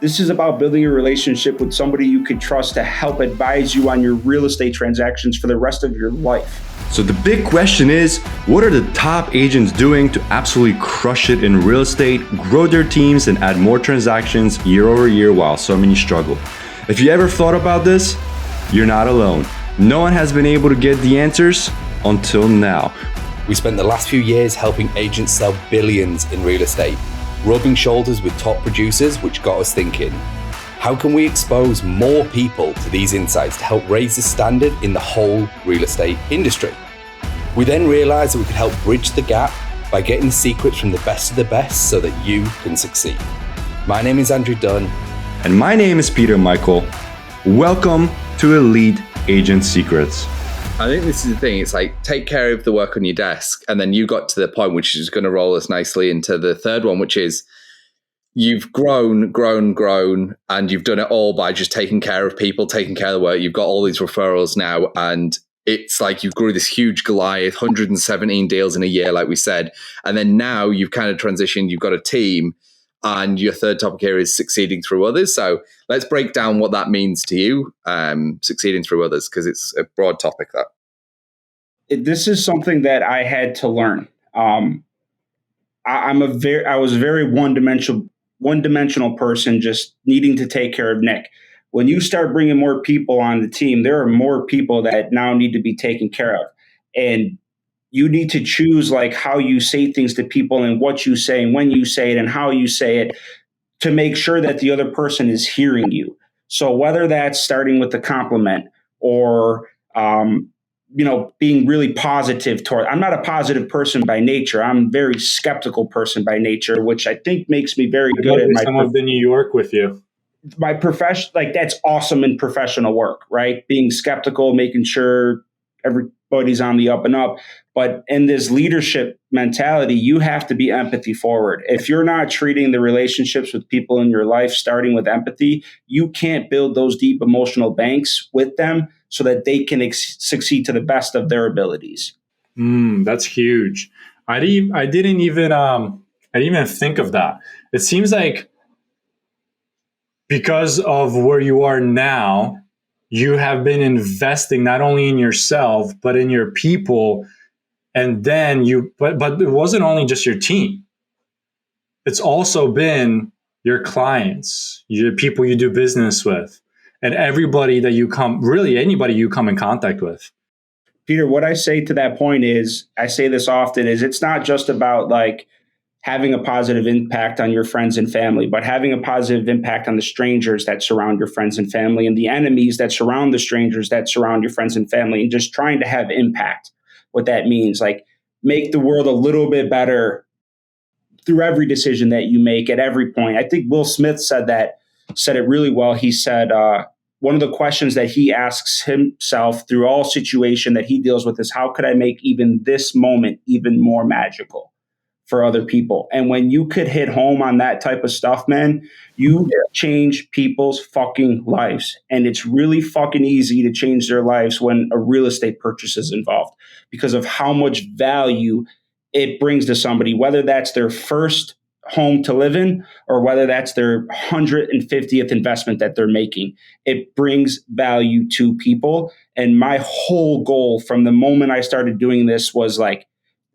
This is about building a relationship with somebody you could trust to help advise you on your real estate transactions for the rest of your life. So the big question is, what are the top agents doing to absolutely crush it in real estate, grow their teams, and add more transactions year over year while so many struggle? If you ever thought about this, you're not alone. No one has been able to get the answers until now. We spent the last few years helping agents sell billions in real estate, rubbing shoulders with top producers, which got us thinking, how can we expose more people to these insights to help raise the standard in the whole real estate industry? We then realized that we could help bridge the gap by getting the secrets from the best of the best so that you can succeed. My name is Andrew Dunn. And my name is Peter Michael. Welcome to Elite Agent Secrets. I think this is the thing. It's like, take care of the work on your desk. And then you got to the point, which is going to roll us nicely into the third one, which is you've grown, and you've done it all by just taking care of people, taking care of the work. You've got all these referrals now, and it's like you grew this huge Goliath, 117 deals in a year, like we said. And then now you've kind of transitioned, you've got a team, and your third topic here is succeeding through others. So let's break down what that means to you, succeeding through others, because it's a broad topic. This is something that I had to learn. I was a very one-dimensional person, just needing to take care of Nick. When you start bringing more people on the team, there are more people that now need to be taken care of. And you need to choose like how you say things to people and what you say and when you say it and how you say it to make sure that the other person is hearing you. So whether that's starting with a compliment or, being really positive toward, I'm not a positive person by nature. I'm a very skeptical person by nature, which I think makes me very good at my some of the New York with you. My profession, like that's awesome in professional work, right? Being skeptical, making sure everybody's on the up and up. But in this leadership mentality, you have to be empathy forward. If you're not treating the relationships with people in your life, starting with empathy, you can't build those deep emotional banks with them so that they can succeed to the best of their abilities. That's huge. I didn't even think of that. It seems like because of where you are now, you have been investing not only in yourself, but in your people. And then but it wasn't only just your team. It's also been your clients, your people you do business with, and everybody that anybody you come in contact with. Peter, what I say to that point is, I say this often, is it's not just about like having a positive impact on your friends and family, but having a positive impact on the strangers that surround your friends and family and the enemies that surround the strangers that surround your friends and family, and just trying to have impact. What that means, like make the world a little bit better through every decision that you make at every point. I think Will Smith said it really well. He said, one of the questions that he asks himself through all situation that he deals with is, how could I make even this moment even more magical for other people? And when you could hit home on that type of stuff, man, you change people's fucking lives. And it's really fucking easy to change their lives when a real estate purchase is involved because of how much value it brings to somebody, whether that's their first home to live in or whether that's their 150th investment that they're making. It brings value to people. And my whole goal from the moment I started doing this was like,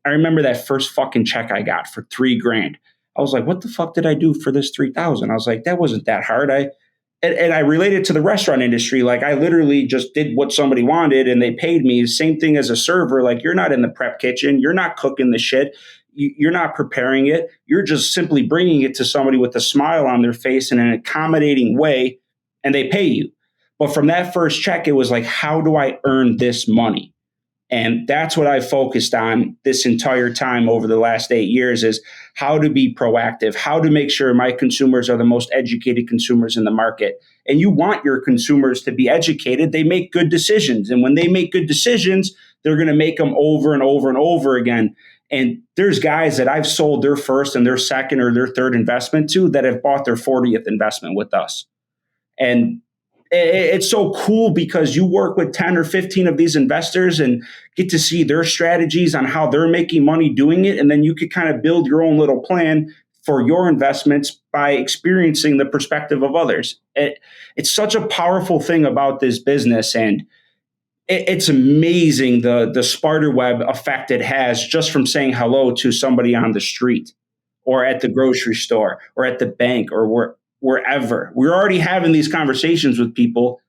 I remember that first fucking check I got for $3,000. I was like, what the fuck did I do for this $3,000? I was like, that wasn't that hard. And I related to the restaurant industry. Like I literally just did what somebody wanted and they paid me. Same thing as a server. Like you're not in the prep kitchen. You're not cooking the shit. You're not preparing it. You're just simply bringing it to somebody with a smile on their face in an accommodating way, and they pay you. But from that first check, it was like, how do I earn this money? And that's what I focused on this entire time over the last 8 years, is how to be proactive, how to make sure my consumers are the most educated consumers in the market. And you want your consumers to be educated. They make good decisions. And when they make good decisions, they're going to make them over and over and over again. And there's guys that I've sold their first and their second or their third investment to that have bought their 40th investment with us. And it's so cool because you work with 10 or 15 of these investors and get to see their strategies on how they're making money doing it. And then you could kind of build your own little plan for your investments by experiencing the perspective of others. It's such a powerful thing about this business, and it's amazing the spider web effect it has just from saying hello to somebody on the street or at the grocery store or at the bank or wherever. We're already having these conversations with people.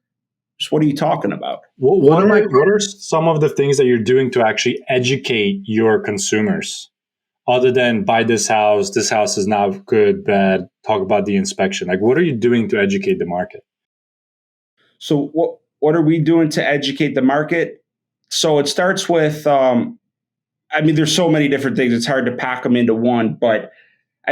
Just what are you talking about? What are some of the things that you're doing to actually educate your consumers? Other than buy this house is not good, bad, talk about the inspection. Like, what are you doing to educate the market? So what are we doing to educate the market? So it starts with, there's so many different things. It's hard to pack them into one, but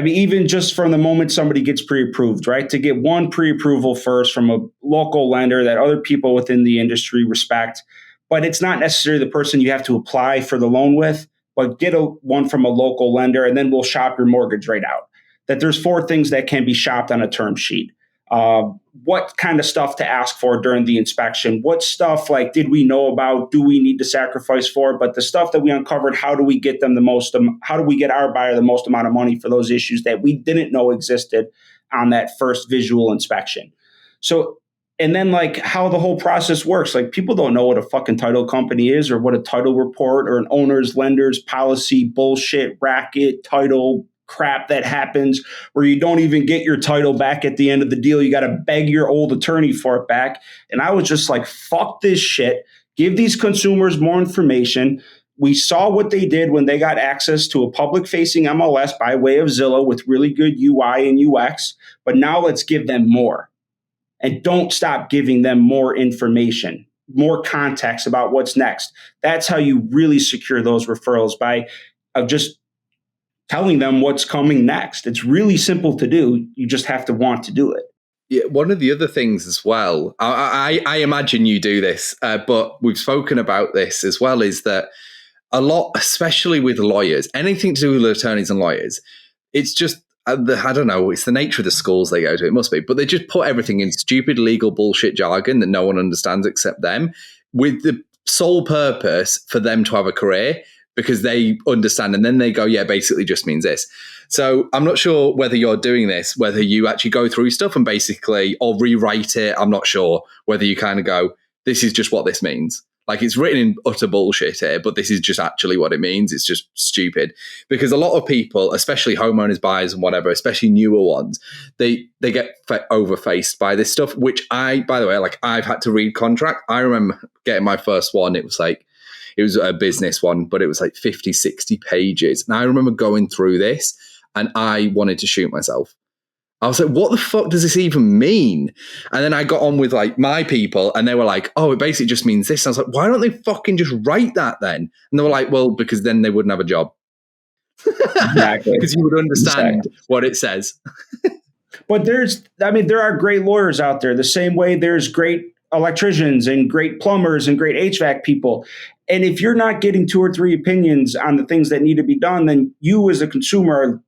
even just from the moment somebody gets pre-approved, right? To get one pre-approval first from a local lender that other people within the industry respect, but it's not necessarily the person you have to apply for the loan with, but get one from a local lender, and then we'll shop your mortgage rate out. That there's 4 things that can be shopped on a term sheet. What kind of stuff to ask for during the inspection? What stuff did we know about? Do we need to sacrifice for? But the stuff that we uncovered, how do we get them how do we get our buyer the most amount of money for those issues that we didn't know existed on that first visual inspection? So, and then how the whole process works. People don't know what a fucking title company is or what a title report or an owner's lender's policy bullshit racket title crap that happens where you don't even get your title back at the end of the deal. You got to beg your old attorney for it back. And I was just like, fuck this shit. Give these consumers more information. We saw what they did when they got access to a public-facing MLS by way of Zillow with really good UI and UX. But now let's give them more. And don't stop giving them more information, more context about what's next. That's how you really secure those referrals, by just telling them what's coming next. It's really simple to do. You just have to want to do it. Yeah, one of the other things as well, I imagine you do this, but we've spoken about this as well, is that a lot, especially with lawyers, anything to do with attorneys and lawyers, it's just, I don't know, it's the nature of the schools they go to, it must be, but they just put everything in stupid legal bullshit jargon that no one understands except them, with the sole purpose for them to have a career, because they understand, and then they go, yeah, basically just means this. So I'm not sure whether you're doing this, whether you actually go through stuff and basically, or rewrite it. I'm not sure whether you kind of go, this is just what this means. It's written in utter bullshit here, but this is just actually what it means. It's just stupid. Because a lot of people, especially homeowners, buyers and whatever, especially newer ones, they get overfaced by this stuff, which by the way, I've had to read contract. I remember getting my first one. It was a business one, but it was 50, 60 pages. And I remember going through this and I wanted to shoot myself. I was like, what the fuck does this even mean? And then I got on with my people and they were like, oh, it basically just means this. And I was like, why don't they fucking just write that then? And they were like, well, because then they wouldn't have a job. Exactly. Because you would understand what it says. But there are great lawyers out there, the same way there's great electricians and great plumbers and great HVAC people. And if you're not getting 2 or 3 opinions on the things that need to be done, then you as a consumer,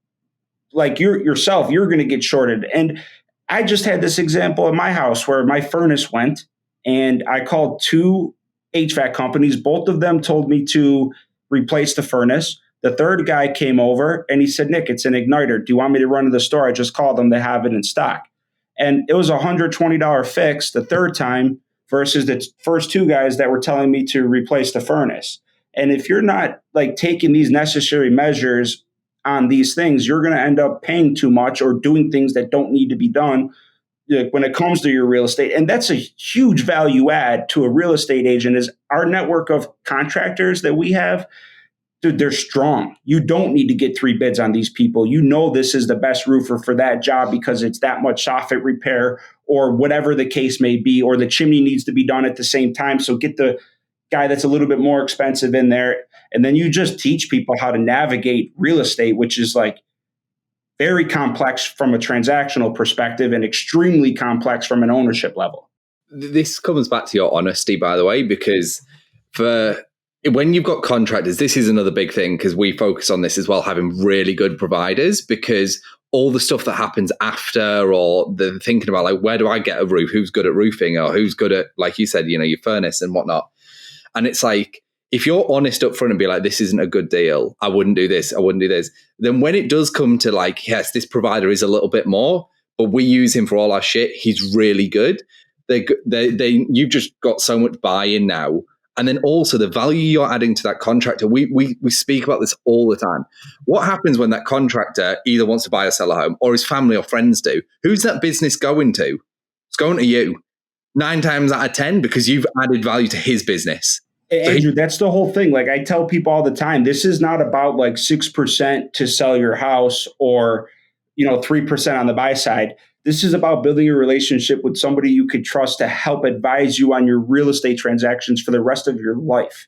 yourself, you're going to get shorted. And I just had this example at my house where my furnace went, and I called 2 HVAC companies. Both of them told me to replace the furnace. The third guy came over and he said, Nick, it's an igniter. Do you want me to run to the store? I just called them. They have it in stock. And it was a $120 fix the third time versus the first 2 guys that were telling me to replace the furnace. And if you're not taking these necessary measures on these things, you're going to end up paying too much or doing things that don't need to be done when it comes to your real estate. And that's a huge value add to a real estate agent, is our network of contractors that we have. Dude, they're strong. You don't need to get 3 bids on these people. You know this is the best roofer for that job because it's that much soffit repair or whatever the case may be, or the chimney needs to be done at the same time. So get the guy that's a little bit more expensive in there. And then you just teach people how to navigate real estate, which is very complex from a transactional perspective and extremely complex from an ownership level. This comes back to your honesty, by the way, because when you've got contractors, this is another big thing, because we focus on this as well, having really good providers, because all the stuff that happens after, or the thinking about where do I get a roof? Who's good at roofing, or who's good at, like you said, your furnace and whatnot. And it's if you're honest up front and be like, this isn't a good deal, I wouldn't do this, I wouldn't do this, then when it does come to like, yes, this provider is a little bit more, but we use him for all our shit, he's really good. You've just got so much buy-in now. And then also the value you're adding to that contractor. We speak about this all the time. What happens when that contractor either wants to buy or sell a home, or his family or friends do? Who's that business going to? It's going to you 9 times out of 10 because you've added value to his business. Andrew, that's the whole thing. Like I tell people all the time, this is not about like 6% to sell your house or 3% on the buy side. This is about building a relationship with somebody you could trust to help advise you on your real estate transactions for the rest of your life.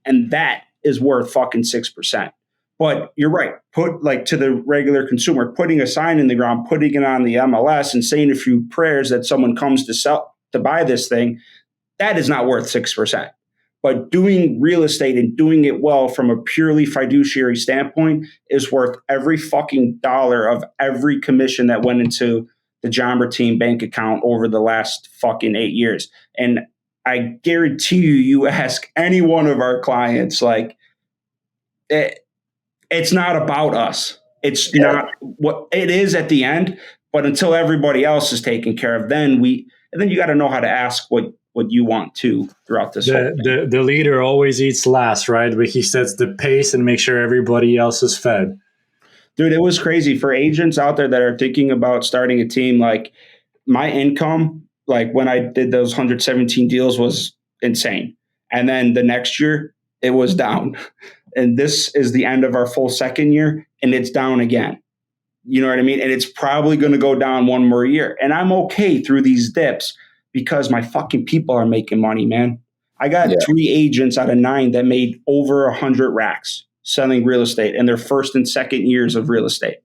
And that is worth fucking 6%. But you're right. Put like to the regular consumer, putting a sign in the ground, putting it on the MLS and saying a few prayers that someone comes to buy this thing, that is not worth 6%. But doing real estate and doing it well from a purely fiduciary standpoint is worth every fucking dollar of every commission that went into the Jamba Team bank account over the last fucking 8 years. And I guarantee you ask any one of our clients, like, it's not about us. It's not what it is at the end, but until everybody else is taken care of, then you got to know how to ask what you want to throughout this whole thing. The leader always eats last, right? But he sets the pace and makes sure everybody else is fed. Dude, it was crazy for agents out there that are thinking about starting a team. Like my income, like when I did those 117 deals was insane. And then the next year it was down. And this is the end of our full second year and it's down again. You know what I mean? And it's probably going to go down one more year. And I'm okay through these dips because my fucking people are making money, man. I got 3 agents out of 9 that made over 100 racks selling real estate in their first and second years of real estate.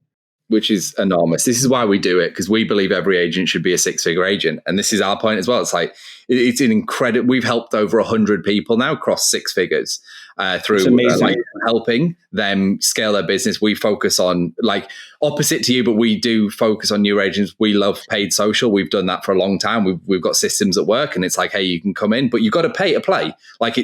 Which is enormous. This is why we do it, because we believe every agent should be a 6-figure agent. And this is our point as well. It's like, it's an incredible, we've helped over 100 people now cross 6 figures through like helping them scale their business. We focus on like opposite to you, but we do focus on new agents. We love paid social. We've done that for a long time. We've got systems at work and it's like, hey, you can come in, but you've got to pay to play. Like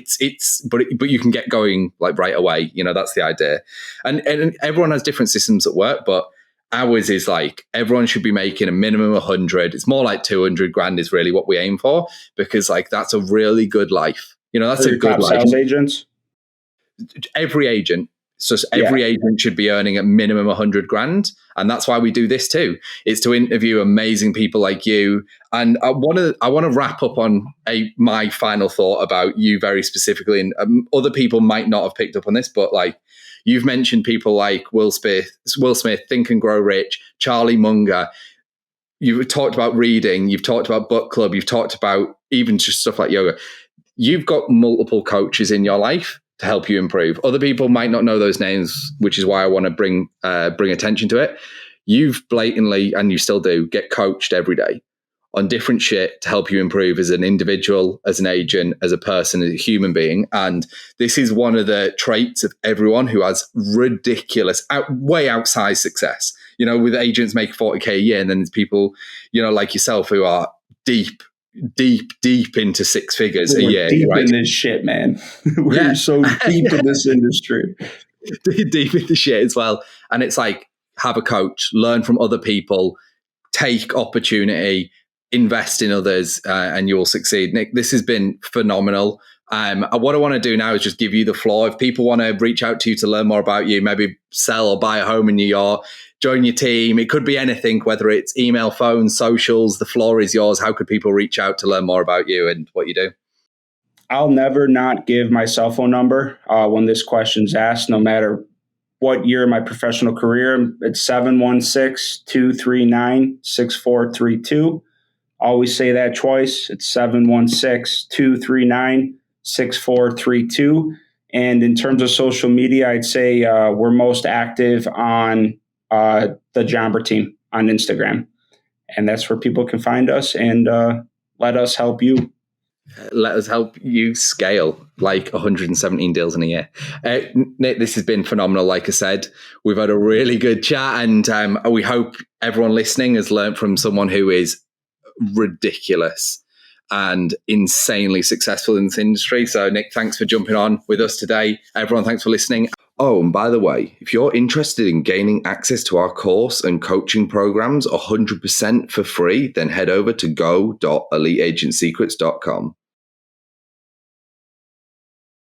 but you can get going like right away. That's the idea. And everyone has different systems at work, but ours is like everyone should be making a minimum 100. It's more like 200 grand is really what we aim for, because like that's a really good life. That's a good life. Sales agents? Every agent. So every agent should be earning a minimum 100 grand. And that's why we do this too. It's to interview amazing people like you. And I want to wrap up on my final thought about you very specifically. And other people might not have picked up on this, but like, you've mentioned people like Will Smith, Think and Grow Rich, Charlie Munger. You've talked about reading. You've talked about book club. You've talked about even just stuff like yoga. You've got multiple coaches in your life to help you improve. Other people might not know those names, which is why I want to bring attention to it. You've blatantly, and you still do, get coached every day on different shit to help you improve as an individual, as an agent, as a person, as a human being. And this is one of the traits of everyone who has ridiculous, way outsized success. With agents make 40K a year, and then there's people, like yourself who are deep into 6 figures a year. Deep right? in this shit, man. We're so deep in this industry. Deep in the shit as well. And it's like, have a coach, learn from other people, take opportunity, invest in others, and you will succeed. Nick, this has been phenomenal. What I want to do now is just give you the floor. If people want to reach out to you to learn more about you, maybe sell or buy a home in New York, join your team. It could be anything, whether it's email, phone, socials, the floor is yours. How could people reach out to learn more about you and what you do? I'll never not give my cell phone number when this question's asked, no matter what year of my professional career. It's 716-239-6432. Always say that twice. It's 716-239-6432. And in terms of social media, I'd say we're most active on the Jamba Team on Instagram. And that's where people can find us and let us help you. Let us help you scale like 117 deals in a year. Nick, this has been phenomenal. Like I said, we've had a really good chat, and we hope everyone listening has learned from someone who is ridiculous. and insanely successful in this industry. So Nick, thanks for jumping on with us today. Everyone, thanks for listening. Oh, and by the way, if you're interested in gaining access to our course and coaching programs 100% for free, then head over to go.eliteagentsecrets.com.